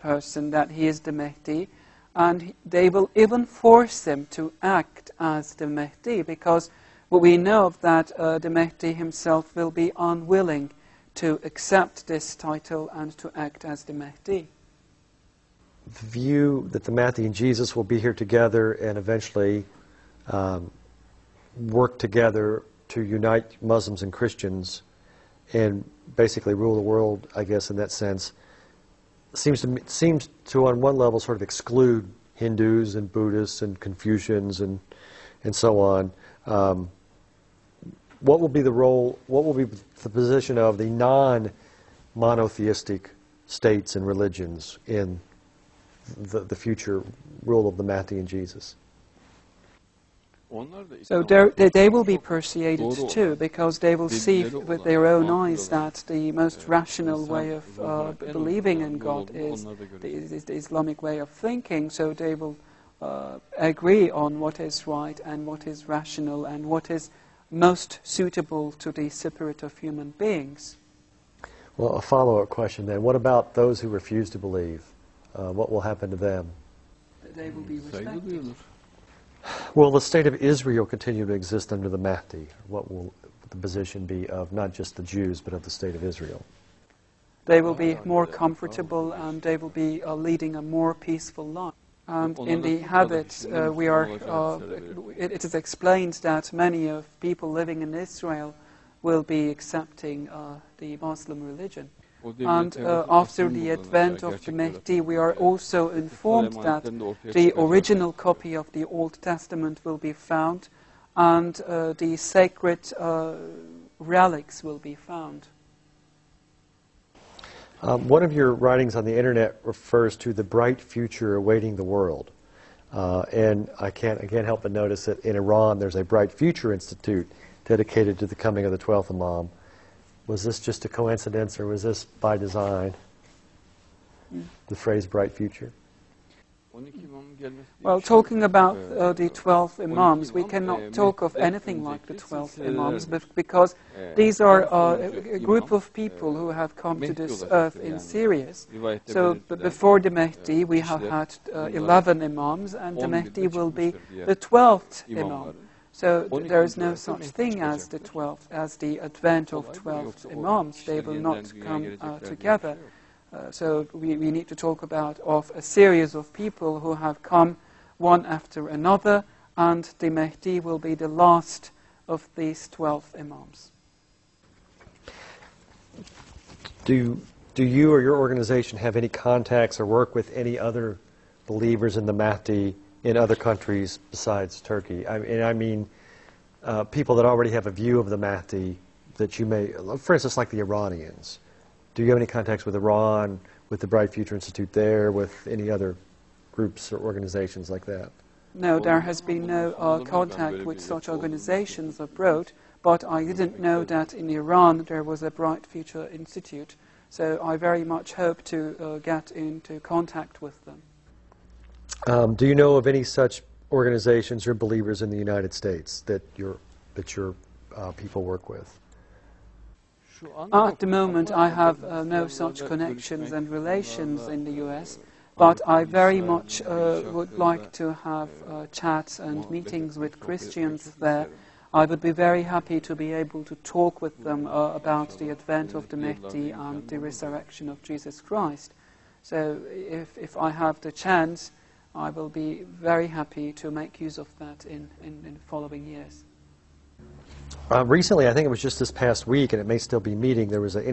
person that he is the Mahdi, and they will even force him to act as the Mahdi, because we know that the Mahdi himself will be unwilling to accept this title and to act as the Mahdi. The view that the Mahdi and Jesus will be here together and eventually work together to unite Muslims and Christians and basically rule the world, I guess, in that sense, seems to on one level sort of exclude Hindus and Buddhists and Confucians and so on. What will be the role, what will be the position of the non-monotheistic states and religions in the future rule of the Mahdi and Jesus? So they will be persuaded too, because they will see with their own eyes that the most rational way of believing in God is the Islamic way of thinking. So they will agree on what is right and what is rational and what is most suitable to the spirit of human beings. Well, a follow-up question then. What about those who refuse to believe? What will happen to them? They will be respected. Will the state of Israel continue to exist under the Mahdi? What will the position be of not just the Jews, but of the state of Israel? They will be more comfortable and they will be leading a more peaceful life. In the habits, it is explained that many of people living in Israel will be accepting the Muslim religion. And after the advent of the Mahdi, we are also informed that the original copy of the Old Testament will be found and the sacred relics will be found. One of your writings on the internet refers to the bright future awaiting the world. And I can't help but notice that in Iran there's a Bright Future Institute dedicated to the coming of the 12th Imam. Was this just a coincidence, or was this by design, the phrase bright future? Well, talking about the 12 Imams, we cannot talk of anything like the 12 Imams, but because these are a group of people who have come to this earth in series. So before the Mahdi, we have had 11 Imams, and the Mahdi will be the 12th Imam. So there is no such thing as the 12th, as the advent of 12 Imams. They will not come together. So we need to talk about of a series of people who have come one after another, and the Mahdi will be the last of these 12 Imams. Do you or your organization have any contacts or work with any other believers in the Mahdi in other countries besides Turkey? I mean people that already have a view of the Mahdi that you may, for instance, like the Iranians. Do you have any contacts with Iran, with the Bright Future Institute there, with any other groups or organizations like that? No, there has been no contact with such organizations abroad, but I didn't know that in Iran there was a Bright Future Institute, so I very much hope to get into contact with them. Do you know of any such organizations or believers in the United States that your people work with? At the moment, I have no such connections and relations in the US, but I very much would like to have chats and meetings with Christians there. I would be very happy to be able to talk with them about the advent of the Mahdi and the resurrection of Jesus Christ. So if I have the chance, I will be very happy to make use of that in following years. Recently, I think it was just this past week, and it may still be meeting, there was an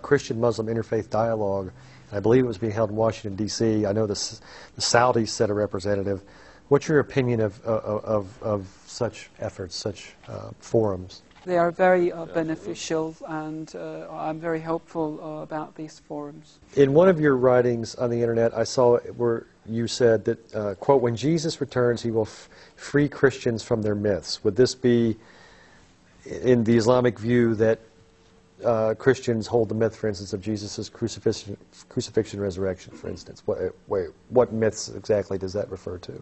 Christian-Muslim interfaith dialogue, and I believe it was being held in Washington, D.C. I know the Saudis sent a representative. What's your opinion of such efforts, such forums? They are very beneficial, and I'm very hopeful about these forums. In one of your writings on the internet, I saw where you said that, quote, when Jesus returns, he will free Christians from their myths. Would this be in the Islamic view that Christians hold the myth, for instance, of Jesus' crucifixion, resurrection, for instance? What myths exactly does that refer to?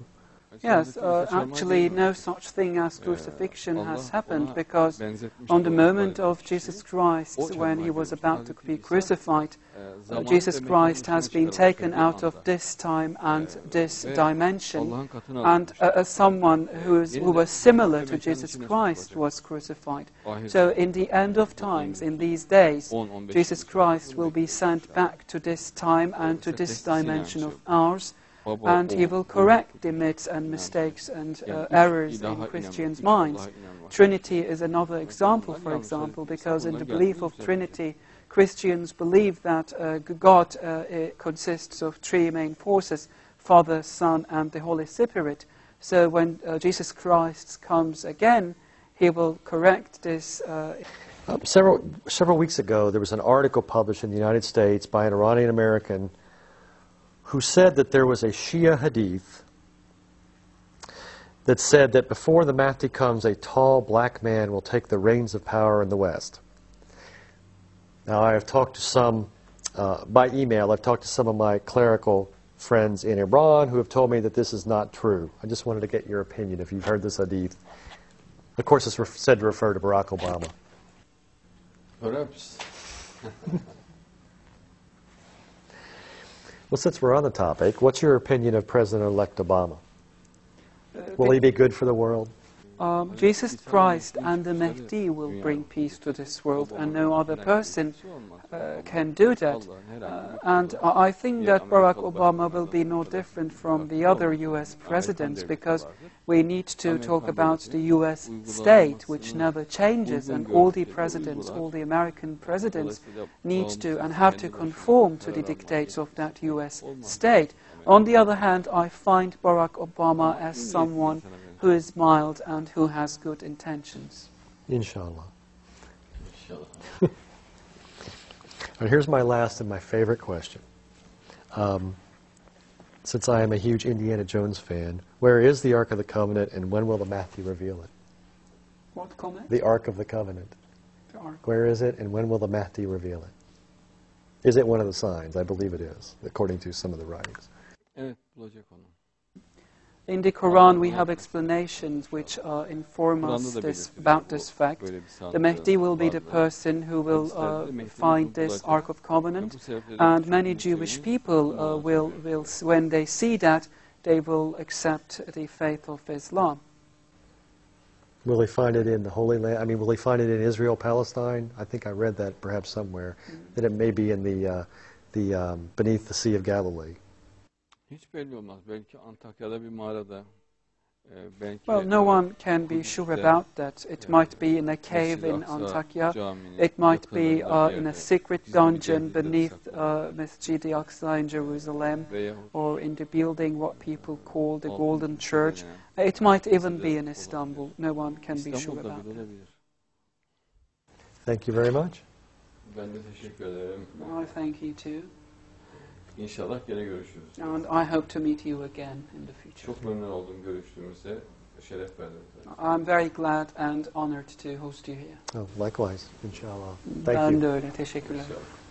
Yes, actually no such thing as crucifixion has happened, because on the moment of Jesus Christ, when he was about to be crucified, Jesus Christ has been taken out of this time and this dimension, and someone who was similar to Jesus Christ was crucified. So in the end of times, in these days, Jesus Christ will be sent back to this time and to this dimension of ours, and he will correct the myths and mistakes and errors in Christians' minds. Trinity is another example, for example, because in the belief of Trinity, Christians believe that God consists of three main forces: Father, Son, and the Holy Spirit. So when Jesus Christ comes again, he will correct this. Several weeks ago, there was an article published in the United States by an Iranian American who said that there was a Shia hadith that said that before the Mahdi comes, a tall black man will take the reins of power in the West. Now, I have talked to some, by email, I've talked to some of my clerical friends in Iran who have told me that this is not true. I just wanted to get your opinion if you've heard this hadith. Of course, it's said to refer to Barack Obama. Perhaps. Well, since we're on the topic, what's your opinion of President-elect Obama? Will he be good for the world? Jesus Christ and the Mahdi will bring peace to this world, and no other person can do that. And I think that Barack Obama will be no different from the other U.S. presidents, because we need to talk about the U.S. state, which never changes, and all the presidents, all the American presidents need to and have to conform to the dictates of that U.S. state. On the other hand, I find Barack Obama as someone who is mild and who has good intentions. Inshallah. And here's my last and my favorite question. Since I am a huge Indiana Jones fan, where is the Ark of the Covenant, and when will the Mahdi reveal it? What comment? The Ark of the Covenant. The Ark. Where is it, and when will the Mahdi reveal it? Is it one of the signs? I believe it is, according to some of the writings. Evet, bulacak onu. In the Quran, we have explanations which inform us about this fact. The Mahdi will be the person who will find this Ark of Covenant, and many Jewish people will, when they see that, they will accept the faith of Islam. Will he find it in the Holy Land? I mean, will he find it in Israel, Palestine? I think I read that perhaps somewhere, that it may be in the beneath the Sea of Galilee. Hiç belli olmaz. Belki Antakya'da bir mağarada. Well, no one can be sure about that. It might be in a cave in Antakya. It might be in a secret dungeon beneath Masjid al-Aqsa in Jerusalem, or in the building what people call the Golden Church. It might even be in Istanbul. No one can be sure about that. Thank you very much. Ben de teşekkür ederim. I thank you too. İnşallah gene görüşürüz. And I hope to meet you again in the future. Çok memnun oldum görüştüğümüzde. Şeref verdim. I'm very glad and honored to host you here. Oh, likewise, inshallah. Thank you. Ben de öyle. Teşekkürler. İnşallah.